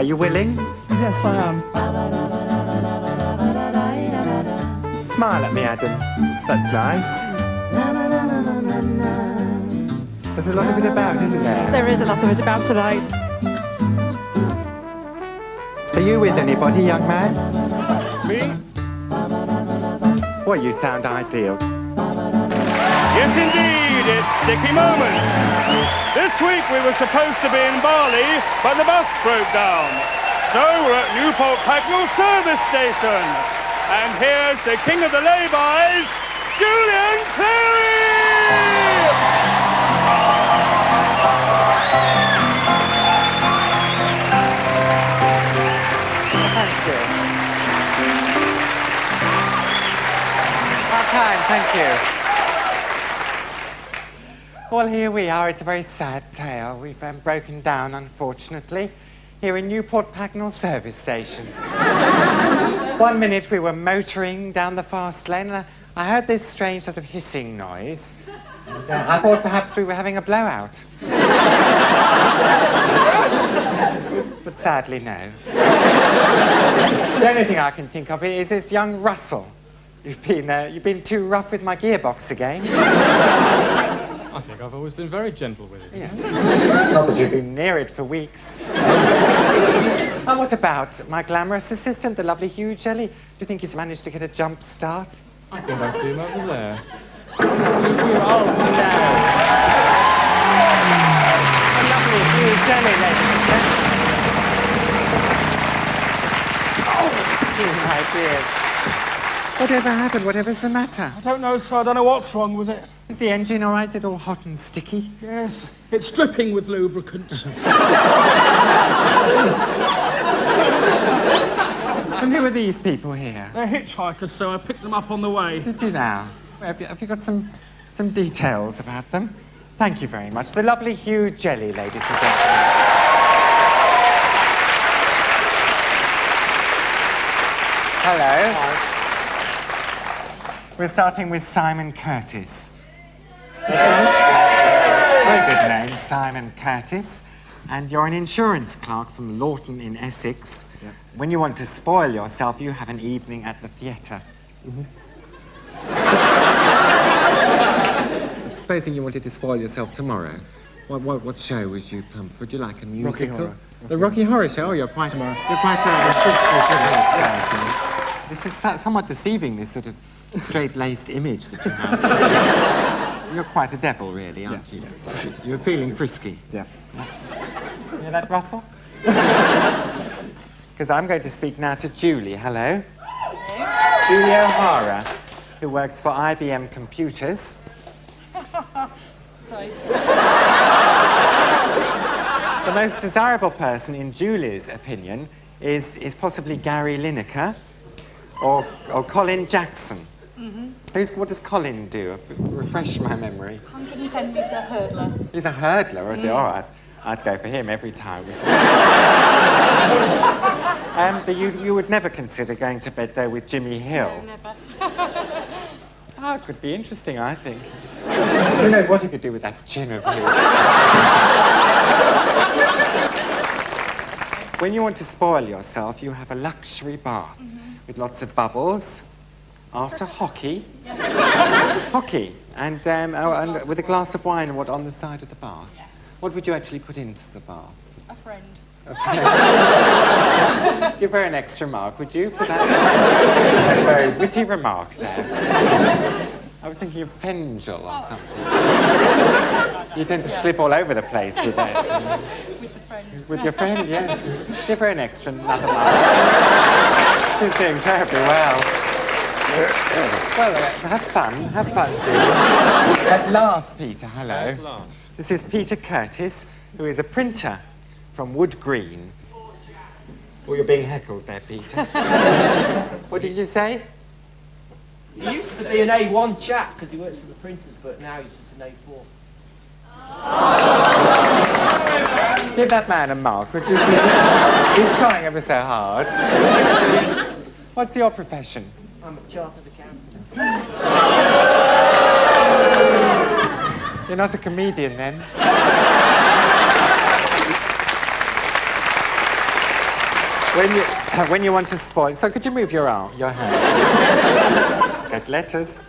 you willing? Yes, I am. Smile at me, Adam. That's nice. There's a lot of it about, isn't there? There is a lot of it about tonight. Are you with anybody, young man? Me? Well, you sound ideal. Yes, indeed, it's sticky moments. This week we were supposed to be in Bali, but the bus broke down. So we're at Newport Pagnell service station. And here's the king of the laybys, Julian Clary! Thank you. How kind, thank you. Well, here we are. It's a very sad tale. We've broken down, unfortunately, here in Newport Pagnell service station. 1 minute we were motoring down the fast lane, and I heard this strange sort of hissing noise. And, I thought perhaps we were having a blowout. But sadly, no. The only thing I can think of is this young Russell. You've been too rough with my gearbox again. I think I've always been very gentle with it. Yes. Not that you've been near it for weeks. And what about my glamorous assistant, the lovely Hugh Jelly? Do you think he's managed to get a jump start? I think I see him over there. Oh, no. The lovely Hugh Jelly, ladies and gentlemen. Oh, my dear. Whatever happened? Whatever's the matter? I don't know, sir. I don't know what's wrong with it. Is the engine all right? Is it all hot and sticky? Yes, it's dripping with lubricant. And who are these people here? They're hitchhikers, so I picked them up on the way. Did you now? Have you got some details about them? Thank you very much. The lovely Hugh Jelly, ladies and gentlemen. Hello. Hi. We're starting with Simon Curtis. Very good name, Simon Curtis. And you're an insurance clerk from Lawton in Essex. Yeah. When you want to spoil yourself, you have an evening at the theatre. Supposing you wanted to spoil yourself tomorrow, what show would you plump for? Would you like a musical? Rocky Horror. The Rocky Horror Show? Oh, you're quite a This is somewhat deceiving, this sort of straight-laced image that you have. You're quite a devil, really, aren't you? You're feeling frisky. Yeah. You hear that, Russell? Because I'm going to speak now to Julie. Hello. Julie O'Hara, who works for IBM Computers. Sorry. The most desirable person, in Julie's opinion, is possibly Gary Lineker or Colin Jackson. What does Colin do? Refresh my memory. 110-metre hurdler. He's a hurdler, or is he? All right. I'd go for him every time. You would never consider going to bed, though, with Jimmy Hill? No, never. Oh, it could be interesting, I think. Who knows what he could do with that chin of his? When you want to spoil yourself, you have a luxury bath with lots of bubbles. After hockey. Hockey. And with a glass of wine on the side of the bath. Yes. What would you actually put into the bath? A friend. Give her an extra mark, would you, for that? That's a very witty remark there. I was thinking of Fengel or something. You tend to slip all over the place with that. With the friend. With your friend, yes. Give her another mark. She's doing terribly well. Well, have fun, Julie. At last, Peter, hello. At last. This is Peter Curtis, who is a printer from Wood Green. Oh, you're being heckled there, Peter. What did you say? He used to be an A1 chap because he works for the printers, but now he's just an A4. Give that man a mark, would you please? He's trying ever so hard. What's your profession? I'm a chartered accountant. You're not a comedian, then? When you want to spoil... So could you move your hand? Get letters.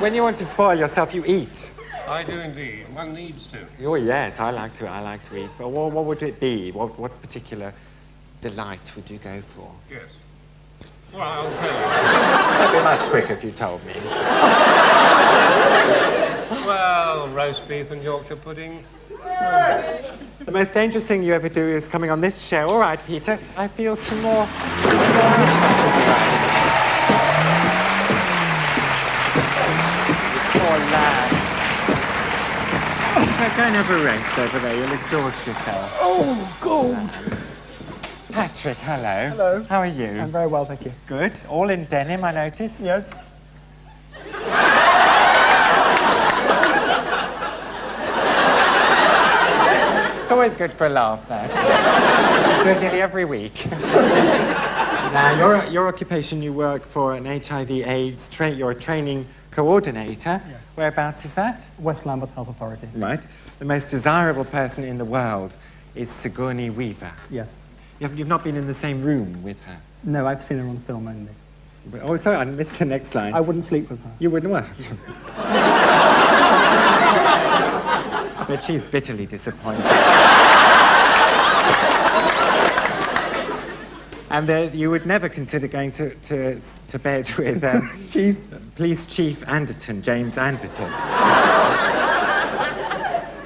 When you want to spoil yourself, you eat. I do indeed. One needs to. Oh, yes, I like to eat. But what would it be? What particular delight would you go for? Yes. Well, I'll tell you. It'd be much quicker if you told me. Well, roast beef and Yorkshire pudding. The most dangerous thing you ever do is coming on this show. All right, Peter, I feel some more outcomes around. Poor lad. Go and have a rest over there. You'll exhaust yourself. Oh, God. Patrick, hello. Hello. How are you? I'm very well, thank you. Good. All in denim, I notice. Yes. It's always good for a laugh, that. Do it nearly every week. Now, your occupation, you work for an HIV/AIDS, you're a training coordinator. Yes. Whereabouts is that? West Lambeth Health Authority. Right. The most desirable person in the world is Sigourney Weaver. Yes. You've not been in the same room with her? No, I've seen her on film only. Oh, sorry, I missed the next line. I wouldn't sleep with her. You wouldn't want. But she's bitterly disappointed. And you would never consider going to bed with Police Chief Anderton, James Anderton.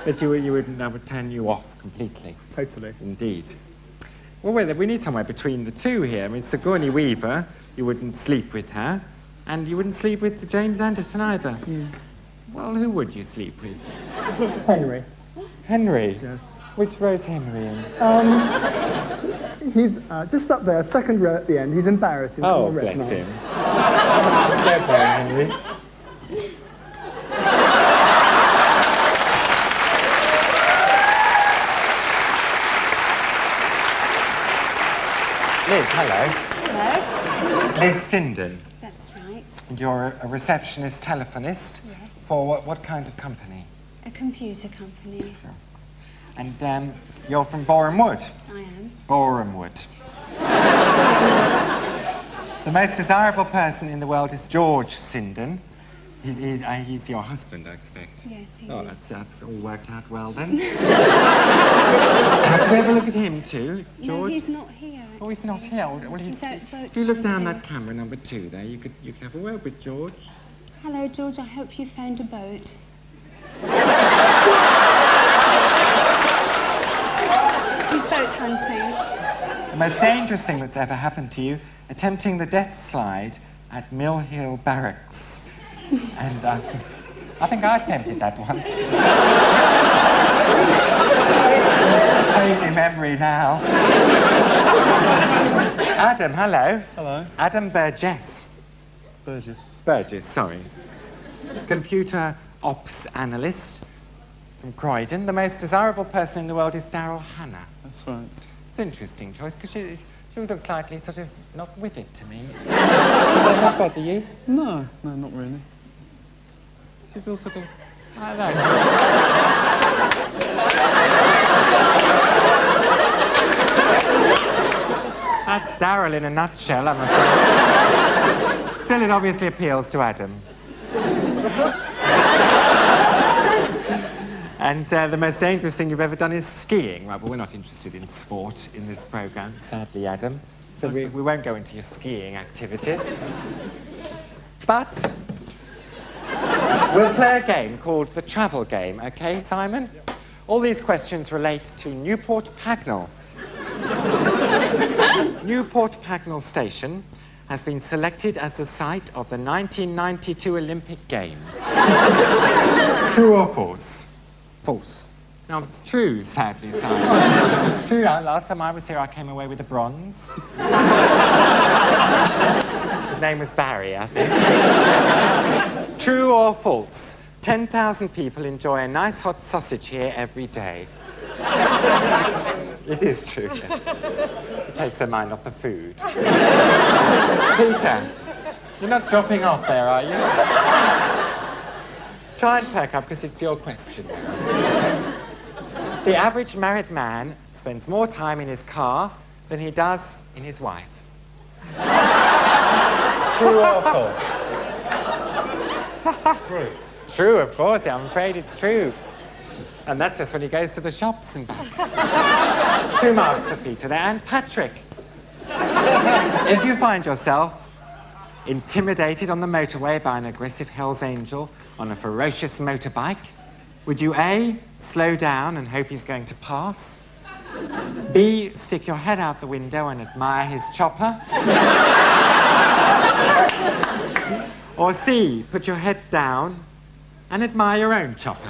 But that would turn you off completely. Totally. Indeed. Well, we need somewhere between the two here. I mean, Sigourney Weaver, you wouldn't sleep with her, and you wouldn't sleep with James Anderton either. Yeah. Well, who would you sleep with? Henry. Henry? Yes. Which row's Henry in? He's just up there, second row at the end. He's embarrassed. He's Oh, got a red bless nose. him. Fair play, Henry. Liz, hello. Hello, Liz Sinden. that's right. And you're a receptionist telephonist Yes. for what kind of company? A computer company. And you're from Boreham Wood? I am. Boreham Wood. The most desirable person in the world is George Sinden. He's your husband, I expect. Yes, he Oh, is. that's all worked out well then. Have we ever look at him too, George? No, he's not here. Oh, he's not here. Well, He's at boat if you look down hunting. that camera, number 2 there, you could have a word with George. Hello, George. I hope you found a boat. He's boat hunting. The most dangerous thing that's ever happened to you, attempting the death slide at Mill Hill Barracks. And I think I attempted that once. Crazy memory now. Adam, hello. Hello. Adam Burgess. Burgess, sorry. Computer ops analyst from Croydon. The most desirable person in the world is Daryl Hannah. That's right. It's an interesting choice because she always looks slightly sort of not with it to me. Does that not bother you? No, not really. She's all sort of... I don't know. That's Daryl in a nutshell, I'm afraid. Still, it obviously appeals to Adam. And the most dangerous thing you've ever done is skiing. Right, but we're not interested in sport in this programme, sadly, Adam. So we won't go into your skiing activities. But we'll play a game called the travel game, OK, Simon? Yep. All these questions relate to Newport Pagnell. Newport Pagnell Station has been selected as the site of the 1992 Olympic Games. True or false? False. No, it's true, sadly, Simon. It's true. Last time I was here, I came away with a bronze. His name was Barry, I think. True or false? 10,000 people enjoy a nice hot sausage here every day. It is true. It takes their mind off the food. Peter, you're not dropping off there, are you? Try and perk up, because it's your question. The average married man spends more time in his car than he does in his wife. True or false? True. True, of course. I'm afraid it's true. And that's just when he goes to the shops and back. 2 marks for Peter there. And Patrick, if you find yourself intimidated on the motorway by an aggressive Hell's Angel on a ferocious motorbike, would you A, slow down and hope he's going to pass? B, stick your head out the window and admire his chopper? Or C, put your head down and admire your own chopper?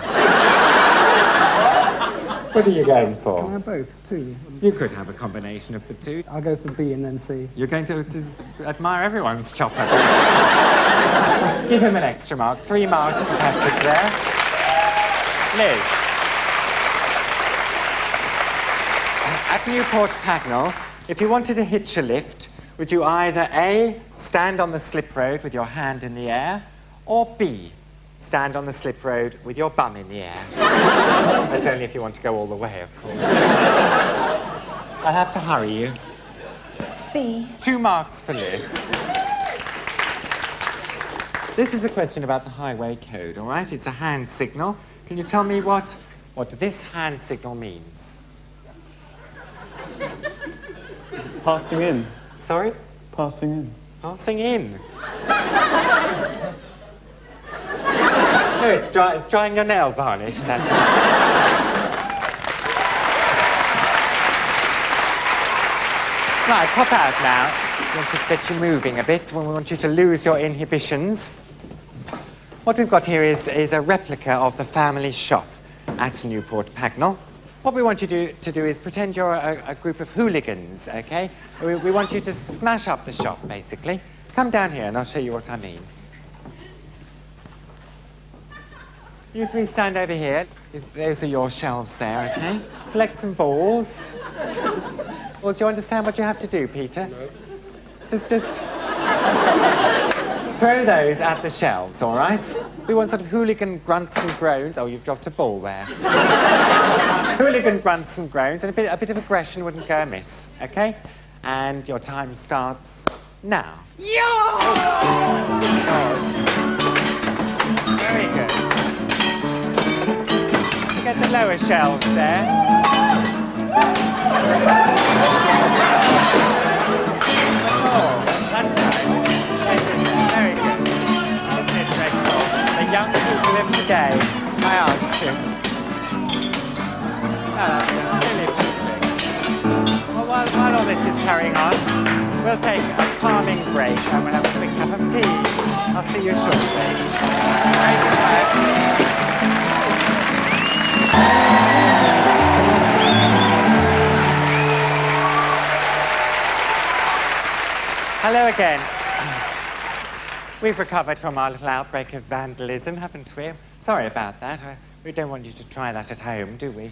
What are you going for? Can I have both, too? You could have a combination of the two. I'll go for B and then C. You're going to admire everyone's chopper. Give him an extra mark. 3 marks for Patrick there. Liz. At Newport Pagnell, if you wanted to hitch a lift, would you either A, stand on the slip road with your hand in the air, or B, stand on the slip road with your bum in the air? That's only if you want to go all the way, of course. I'll have to hurry you. B. 2 marks for Liz. This is a question about the highway code, all right? It's a hand signal. Can you tell me what this hand signal means? Passing in. Sorry? Passing in. Passing in. No, it's drying your nail varnish. Right, pop out now. We want to get you moving a bit. We want you to lose your inhibitions. What we've got here is a replica of the family shop at Newport Pagnell. What we want you to do is pretend you're a group of hooligans, okay? We want you to smash up the shop, basically. Come down here and I'll show you what I mean. You 3 stand over here. Those are your shelves there, okay? Select some balls. Well, do you understand what you have to do, Peter? No. Just throw those at the shelves, all right? We want sort of hooligan grunts and groans. Oh, you've dropped a ball there. Hooligan grunts and groans, and a bit of aggression wouldn't go amiss, okay? And your time starts now. Yeah! Very good. Get the lower shelves there. Oh, that's nice. Very good. Isn't it dreadful? The young people of today, I ask you. Oh, that's a silly thing. Well, while all this is carrying on, we'll take a calming break and we'll have a quick cup of tea. I'll see you shortly. Very good. Hello again. We've recovered from our little outbreak of vandalism, haven't we? Sorry about that. We don't want you to try that at home, do we?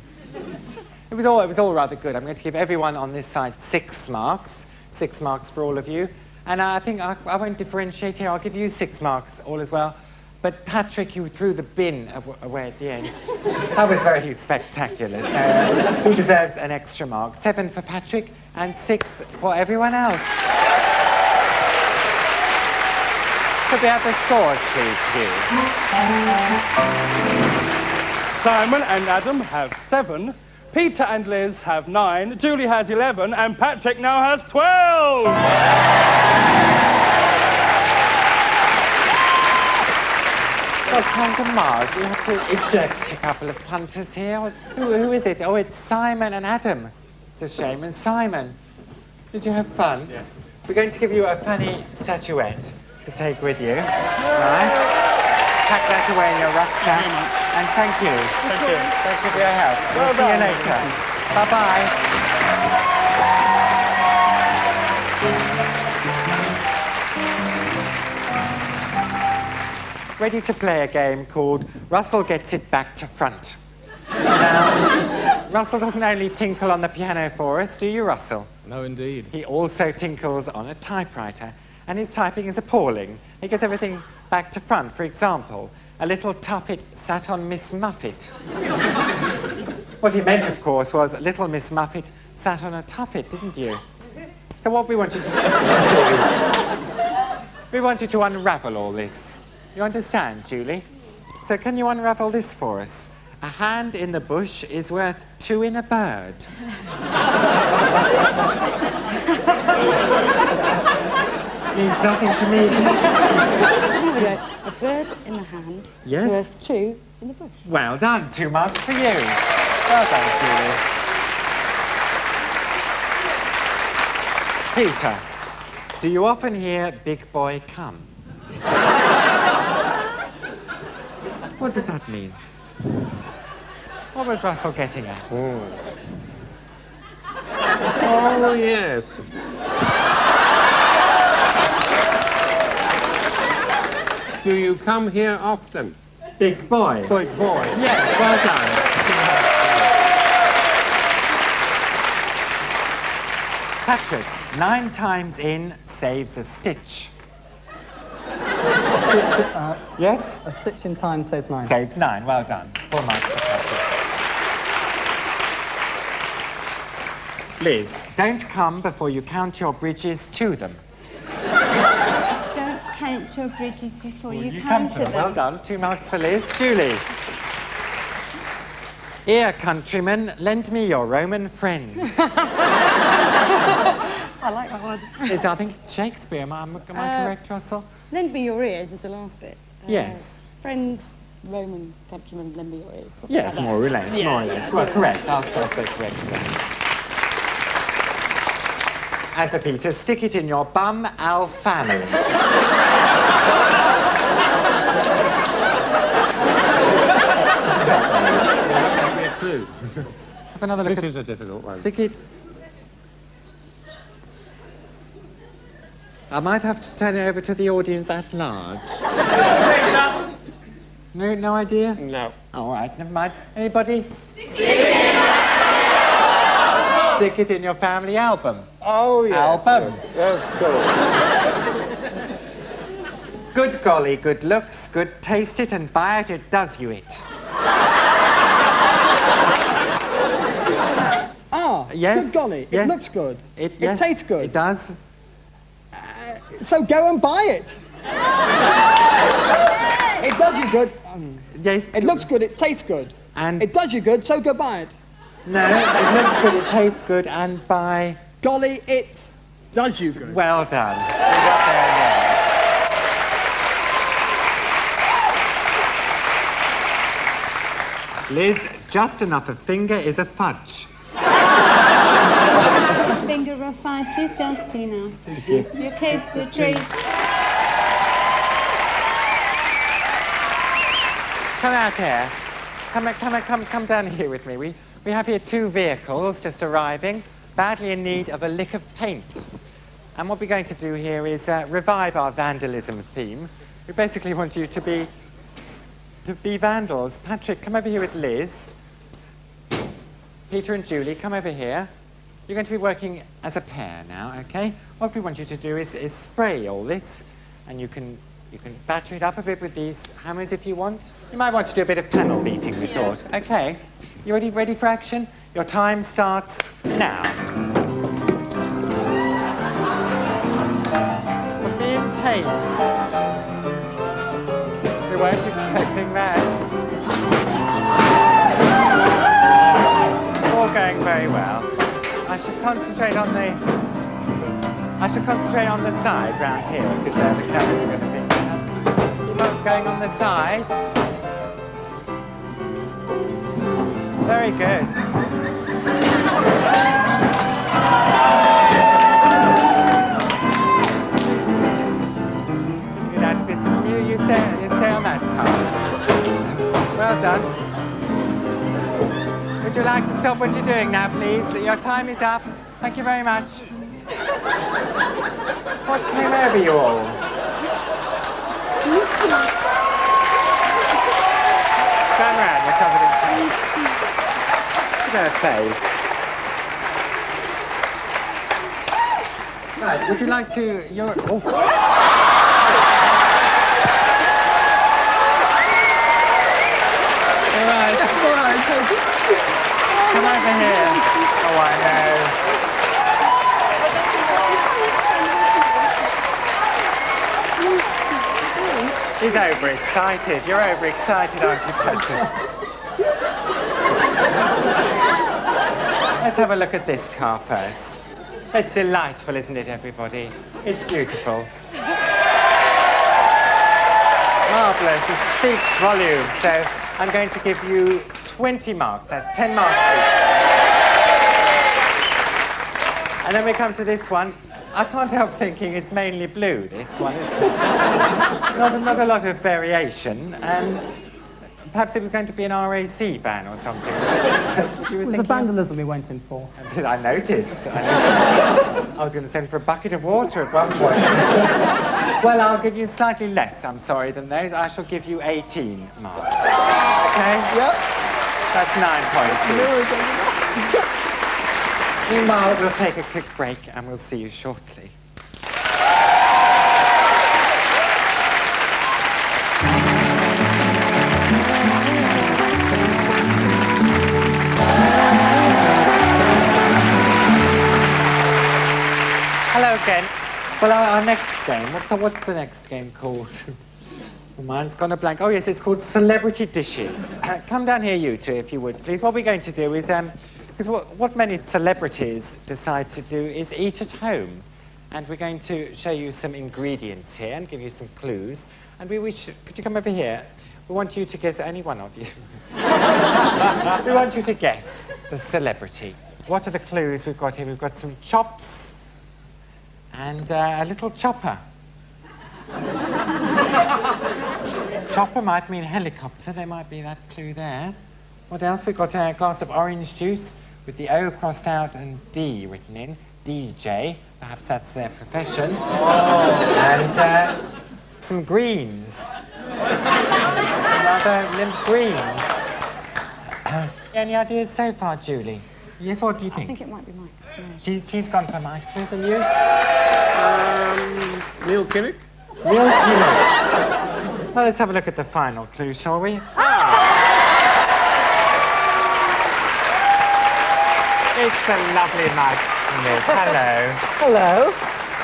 It was all rather good. I'm going to give everyone on this side 6 marks. 6 marks for all of you. And I think I won't differentiate here. I'll give you 6 marks all as well. But Patrick, you threw the bin away at the end. That was very spectacular. So he deserves an extra mark. 7 for Patrick and 6 for everyone else. Could we have the scores, please, Hugh? Simon and Adam have 7. Peter and Liz have 9. Julie has 11. And Patrick now has 12. Well, Count Mars, we have to eject a couple of punters here. Who is it? Oh, it's Simon and Adam. It's a shame. And Simon, did you have fun? Yeah. We're going to give you a funny statuette to take with you. All right? Pack that away in your rucksack. And thank you. Thank you. Thank you for your help. We'll see you later. Bye-bye. Ready to play a game called Russell Gets It Back to Front. Now, Russell doesn't only tinkle on the piano for us, do you, Russell? No, indeed. He also tinkles on a typewriter, and his typing is appalling. He gets everything back to front. For example, a little tuffet sat on Miss Muffet. What he meant, of course, was little Miss Muffet sat on a tuffet, didn't you? So what we want you to do, we want you to unravel all this. You understand, Julie? So can you unravel this for us? A hand in the bush is worth 2 in a bird. Means nothing to me. Here we go. A bird in the hand. Yes. Worth 2 in the bush. Well done. 2 marks for you. Well done, Julie. Peter, do you often hear big boy come? What does that mean? What was Russell getting at? Oh, yes. Do you come here often? Big boy. Big boy. Yeah, well done. Patrick, 9 times in saves a stitch. Yes? A stitch in time saves 9. Saves 9, well done. 4 marks for Patrick. Liz, don't come before you count your bridges to them. Don't count your bridges before you come to them. Well done. 2 marks for Liz. Julie. Here, countrymen, lend me your Roman friends. I like that one. I think it's Shakespeare. Am I correct, Russell? Lend me your ears is the last bit. Yes. Friends, Roman countrymen, lend me your ears. Something Yes, like that. more or less, more or less. Well, correct. I'll say correct then. And for Peter, stick it in your bum, Al family. Give me a clue. Have another look This at... is a difficult one. Stick it... I might have to turn it over to the audience at large. No idea? No. All right, never mind. Anybody? Stick it in your family album. Oh, yes. Album. Yes, cool. Good golly, good looks, good taste it and buy it, it does you it. Ah, Yes, good golly. yes. It looks good. It It tastes good. It does. So go and buy it. It does you good. Yes. It looks good, it tastes good. And... It does you good, so go buy it. No, it looks good, it tastes good, and by... Golly, it does you good. Well done. We got there in the end. Liz, just enough of finger is a fudge. Finger of 5, too dusty now. Your kids a treat. Come out here. Come down here with me. We have here 2 vehicles just arriving, badly in need of a lick of paint. And what we're going to do here is revive our vandalism theme. We basically want you to be vandals. Patrick, come over here with Liz. Peter and Julie, come over here. You're going to be working as a pair now, okay? What we want you to do is spray all this, and you can batter it up a bit with these hammers if you want. You might want to do a bit of panel beating, we thought. Okay, you ready for action? Your time starts now. For me and paint. We weren't expecting that. All going very well. I should concentrate on the side round here because the cameras are going to be. Keep on going on the side. Very good. Get out of business. You stay on that car. Well done. Would you like to stop what you're doing now, please? Your time is up. Thank you very much. What came over you all? Turn around, you're covered in paint. Look at her face. Right, would you like to... Oh. All right. Come over here. Oh, I know. overexcited. You're overexcited, aren't you, Patrick? Let's have a look at this car first. It's delightful, isn't it, everybody? It's beautiful. Marvellous. It speaks volumes. So I'm going to give you 20 marks. That's 10 marks each. And then we come to this one. I can't help thinking it's mainly blue, this one. It's not a lot of variation. Perhaps it was going to be an RAC van or something. It was the vandalism we went in for. I noticed. I was going to send for a bucket of water at one point. Well, I'll give you slightly less, I'm sorry, than those. I shall give you 18 marks. Okay? Yep. That's 9 points. Meanwhile, we'll take a quick break and we'll see you shortly. Hello again. Well, our next game, what's the next game called? Well, mine's gone a blank. Oh, yes, it's called Celebrity Dishes. Come down here, you two, if you would, please. What we're going to do is, because what many celebrities decide to do is eat at home. And we're going to show you some ingredients here and give you some clues. And could you come over here? We want you to guess, only one of you. We want you to guess the celebrity. What are the clues we've got here? We've got some chops and a little chopper. Chopper might mean helicopter. There might be that clue there. What else? We've got a glass of orange juice with the O crossed out and D written in. DJ. Perhaps that's their profession. And some greens. Rather limp greens. Any ideas so far, Julie? Yes, what do you think? I think it might be Mike Smith. She's gone for Mike Smith, and you? Neil Kinnock? Neil Kinnock. Well, let's have a look at the final clue, shall we? It's the lovely Mike Smith. Hello. Hello.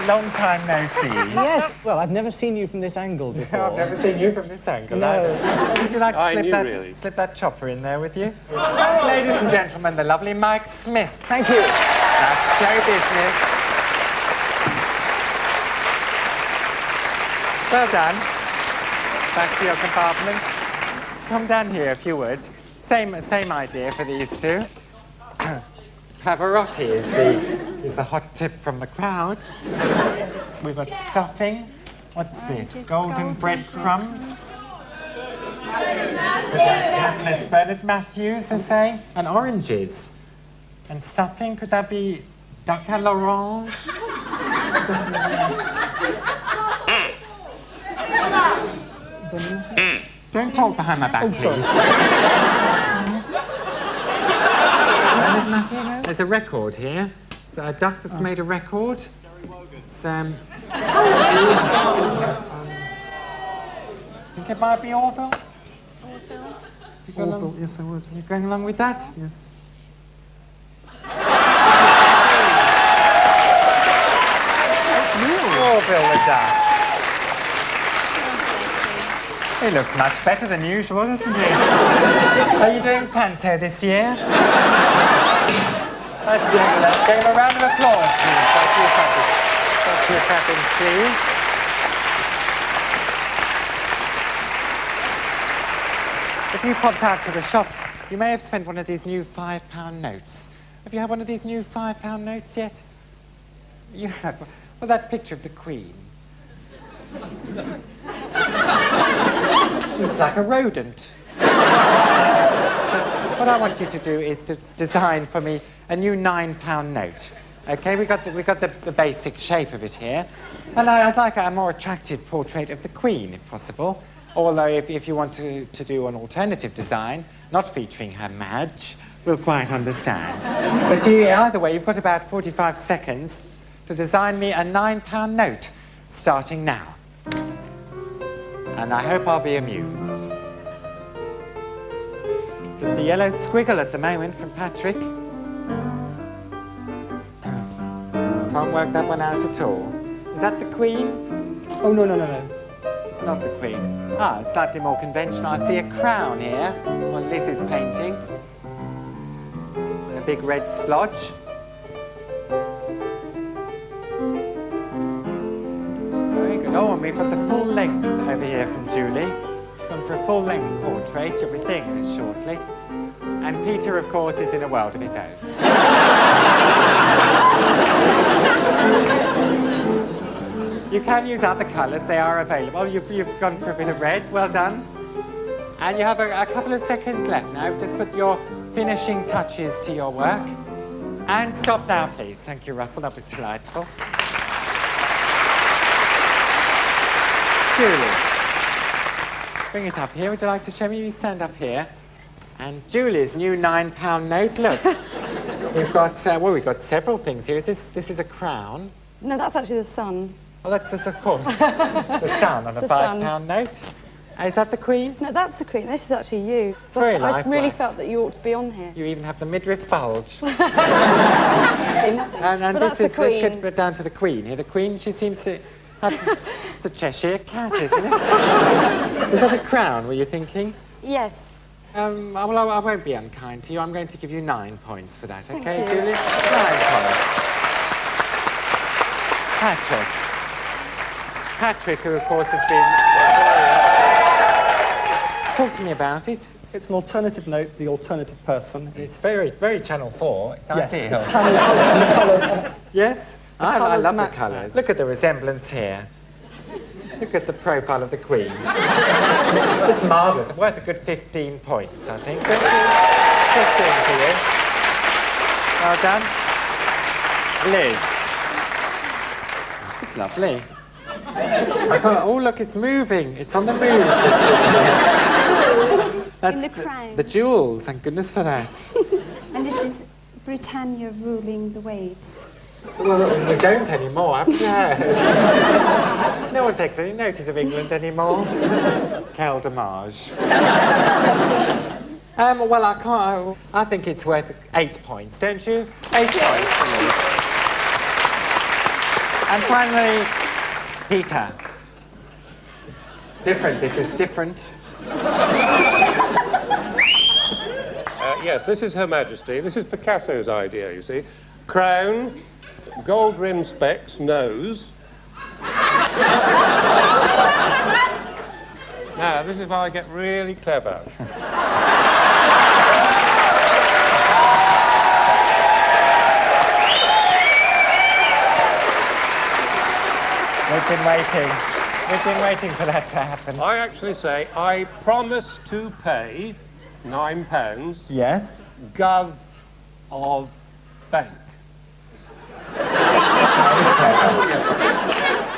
Long time no see. Yes. Well, I've never seen you from this angle before. I've never seen you from this angle. No. Either. Would you like to slip that chopper in there with you? Ladies and gentlemen, the lovely Mike Smith. Thank you. That's show business. Well done. Back to your compartment. Come down here if you would. Same idea for these two. Pavarotti is the hot tip from the crowd. We've got stuffing. What's this? Golden breadcrumbs. That's Bernard Matthews, they're saying. And oranges. And stuffing, could that be duck à l'orange? Don't talk behind my back, please. Sorry. There's a record here. It's a duck that's made a record. It's, I think it might be Orville. Orville, yes, I would. You going along with that? Yes. Orville the duck. He looks much better than usual, doesn't he? Are you doing panto this year? That's excellent. Give him a round of applause, please. Back to your cabins, please. If you popped out to the shops, you may have spent one of these new £5 notes. Have you had one of these new £5 notes yet? You have. Well, that picture of the Queen. Looks like a rodent. So what I want you to do is to design for me a new £9 note. Okay, we got the basic shape of it here, and I'd like a more attractive portrait of the Queen, if possible. Although, if you want to do an alternative design, not featuring her Madge, we'll quite understand. But either way, you've got about 45 seconds to design me a £9 note, starting now. And I hope I'll be amused. Just a yellow squiggle at the moment from Patrick. Can't work that one out at all. Is that the Queen? Oh, no. It's not the Queen. Ah, slightly more conventional. I see a crown here on Liz's painting. A big red splotch. Very good. Oh, and we've got the full length over here from Julie. She's gone for a full length portrait. You'll be seeing this shortly. And Peter, of course, is in a world of his own. You can use other colours, they are available. You've gone for a bit of red, well done. And you have a couple of seconds left now. Just put your finishing touches to your work. And stop now, please. Thank you, Russell, that was delightful. Julie, bring it up here. Would you like to show me? You stand up here. And Julie's new £9 note, look. We've got, well, we've got several things here. This is a crown. No, that's actually the sun. Well, that's this, of course. The sun on a £5 note. Is that the Queen? No, that's the Queen. This is actually you. It's very I lifelike. really felt that you ought to be on here. You even have the midriff bulge. and and but this that's is, the let's Queen. get down to the Queen here. The Queen, she seems to have, it's a Cheshire cat, isn't it? Is that a crown, were you thinking? Yes. Well, I won't be unkind to you. I'm going to give you 9 points for that, okay, Thank you. Julie? 9 points. Patrick, who, of course, has been... Talk to me about it. It's an alternative note, the alternative person. It's very, very Channel 4. It's Yes, ideal. it's Channel 4 and the colours. Yes? I colours love the match colours. Look at the resemblance here. Look at the profile of the Queen. It's marvellous. Worth a good 15 points, I think. 15 for you. Well done. Liz. It's lovely. Oh, look, it's moving. It's on the move. That's In the crown. the jewels. Thank goodness for that. And this is Britannia ruling the waves. Well, we don't anymore. I'm glad. No one takes any notice of England anymore. Quel dommage. Well, I can't. I think it's worth 8 points, don't you? 8 points for me. And finally, Peter. Different. This is different. Yes, this is Her Majesty. This is Picasso's idea, you see. Crown, gold rim specs, nose. Now, this is where I get really clever. We've been waiting. We've been waiting for that to happen. I actually say, I promise to pay £9, Yes? gov of bank.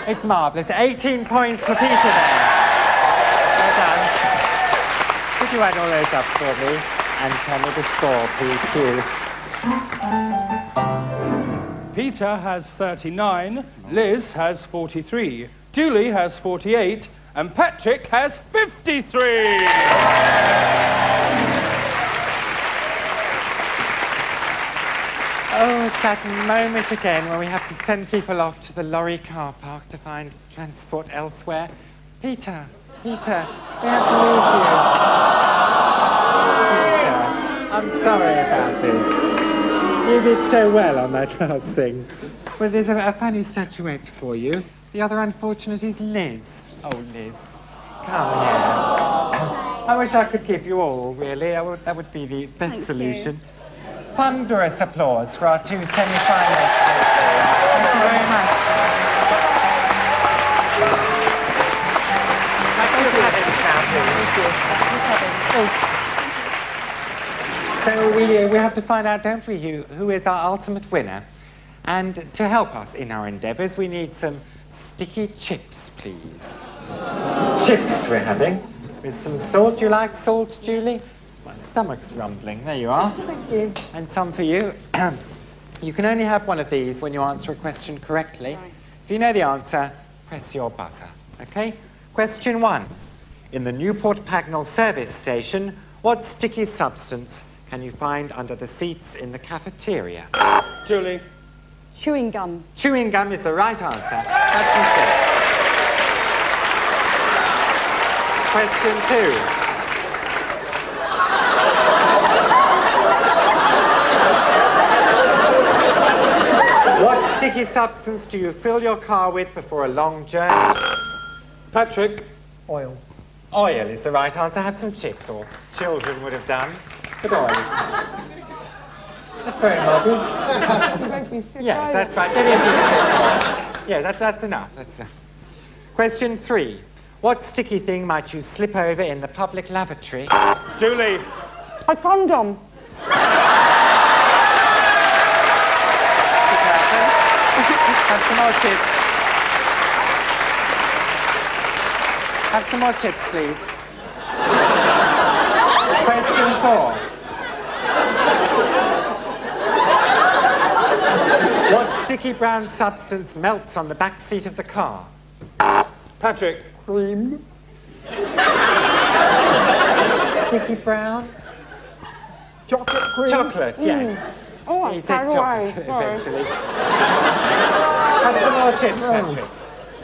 It's marvellous. 18 points for Peter there. Well done. Could you add all those up for me and tell me the score, please, Hugh? Peter has 39, Liz has 43, Julie has 48, and Patrick has 53. Oh, it's that moment again where we have to send people off to the lorry car park to find transport elsewhere. Peter, we have to lose you. Peter, I'm sorry about this. You did so well on that last thing. Well, there's a funny statuette for you. The other unfortunate is Liz. Oh, Liz, come here. I wish I could keep you all, really. That would be the best solution. Thunderous applause for our 2 semi-finalists. Thank you very much. So we have to find out, don't we, who is our ultimate winner? And to help us in our endeavours, we need some sticky chips, please. Chips we're having, with some salt. Do you like salt, Julie? My stomach's rumbling. There you are. Thank you. And some for you. You can only have one of these when you answer a question correctly. Right. If you know the answer, press your buzzer. Okay? Question 1. In the Newport Pagnell service station, what sticky substance can you find under the seats in the cafeteria? Julie. Chewing gum. Chewing gum is the right answer. That's Question 2. What sticky substance do you fill your car with before a long journey? Patrick. Oil. Oil is the right answer. Have some chips, or children would have done. But oil isn't. That's very modest. Yes, that's right. Yeah, that's enough. That's enough. Question 3. What sticky thing might you slip over in the public lavatory? Julie. A condom. Have some more chips. Have some more chips, please. Question 4. What sticky brown substance melts on the back seat of the car? Patrick. Cream. Sticky brown? Chocolate cream. Chocolate, yes. Oh, He I said carried away. chocolate Sorry. eventually. Have some more chips, Patrick.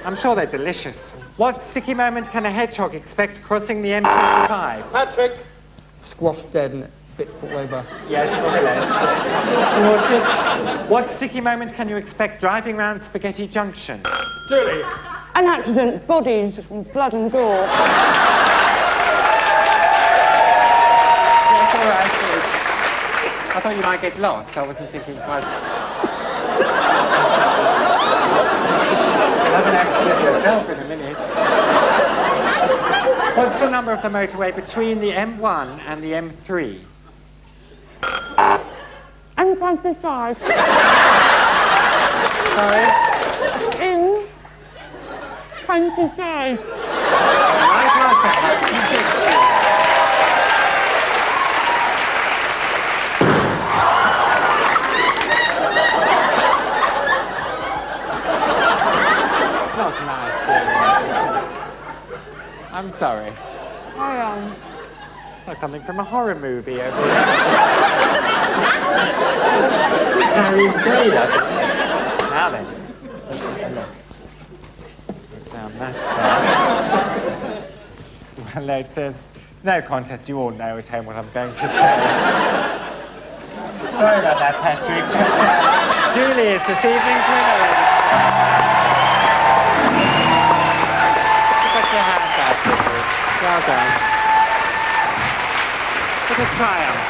I'm sure they're delicious. What sticky moment can a hedgehog expect crossing the M25? Patrick. Squashed dead and it bits all over. Yes, more chips. What sticky moment can you expect driving round Spaghetti Junction? Julie. An accident, bodies, blood and gore. Yes, all right. I thought you might get lost. I wasn't thinking quite. You'll have an accident yourself in a minute. What's the number of the motorway between the M1 and the M3? M25. Sorry? In 25. Right answer. It's not nice doing that. I'm sorry. I am. Like something from a horror movie over there. Harry Trade, I think. Now then. Let's have a look. Look down that far. Well, no, it says, it's no contest. You all know at home what I'm going to say. Sorry about that, Patrick. But, Julie is this evening's winner. Put your hand out, Julie. Well done. What a triumph.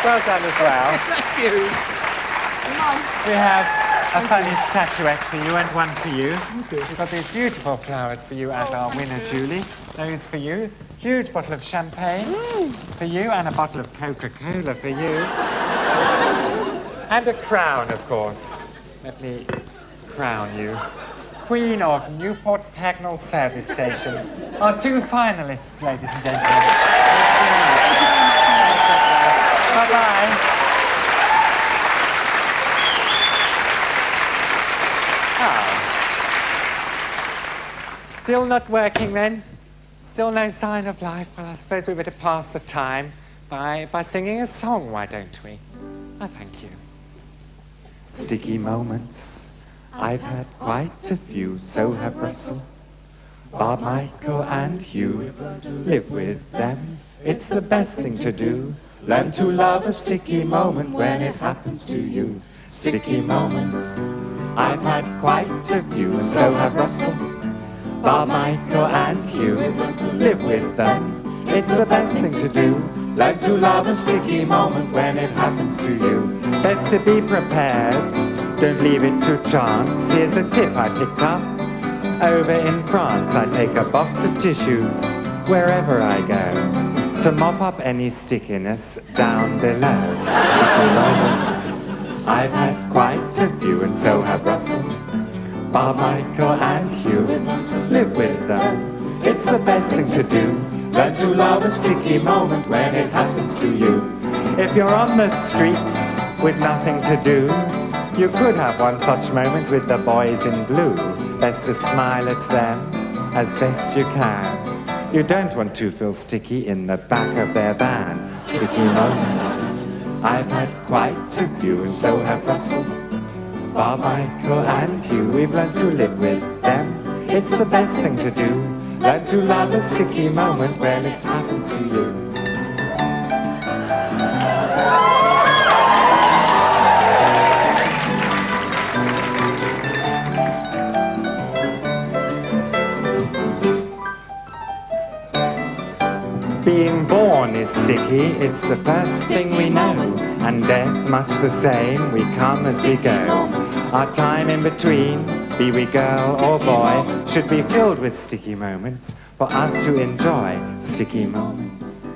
Well done as well. Thank you. We have a funny statuette for you and one for you. We've got these beautiful flowers for you as our winner, Julie. Those for you. Huge bottle of champagne for you and a bottle of Coca-Cola for you. And a crown, of course. Let me crown you. Queen of Newport Pagnell Service Station. Our 2 finalists, ladies and gentlemen. Bye-bye. Ah. Still not working then? Still no sign of life? Well, I suppose we better pass the time by singing a song, why don't we? I thank you. Sticky moments. I've had quite a few, so have Russell, Bob, Michael and Hugh. Live with them, it's the best thing to do. Learn to love a sticky moment when it happens to you. Sticky moments, I've had quite a few, and so have Russell, Bob, Michael and Hugh. Live with them, it's the best thing to do. Learn to love a sticky moment when it happens to you. Best to be prepared, don't leave it to chance. Here's a tip I picked up over in France. I take a box of tissues wherever I go to mop up any stickiness down below. Sticky moments, I've had quite a few, and so have Russell, Bob, Michael and Hugh. Live with them, it's the best thing to do. Learn to love a sticky moment when it happens to you. If you're on the streets with nothing to do, you could have one such moment with the boys in blue. Best to smile at them as best you can. You don't want to feel sticky in the back of their van. Sticky moments, I've had quite a few, and so have Russell, Bob, Michael and Hugh. We've learned to live with them, it's the best thing to do. Learn to love a sticky moment when it happens to you. Being born is sticky, it's the first thing we know. And death much the same, we come as we go. Our time in between, be we girl or boy, should be filled with sticky moments for us to enjoy sticky moments.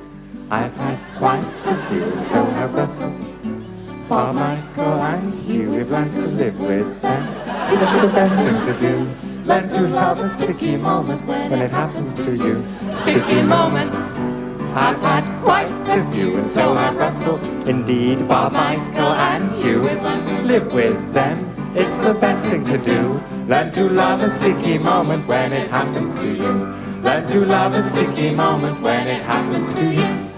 I've had quite a few, so have Russell, Paul, Michael and Hugh. We've learned to live with them. It's the best thing to do. Learn to love a sticky moment when it happens to you. Sticky moments. I've had quite a few, and so have Russell. Indeed, Bob, Michael and Hugh. Live with them, it's the best thing to do. Learn to love a sticky moment when it happens to you. Learn to love a sticky moment when it happens to you.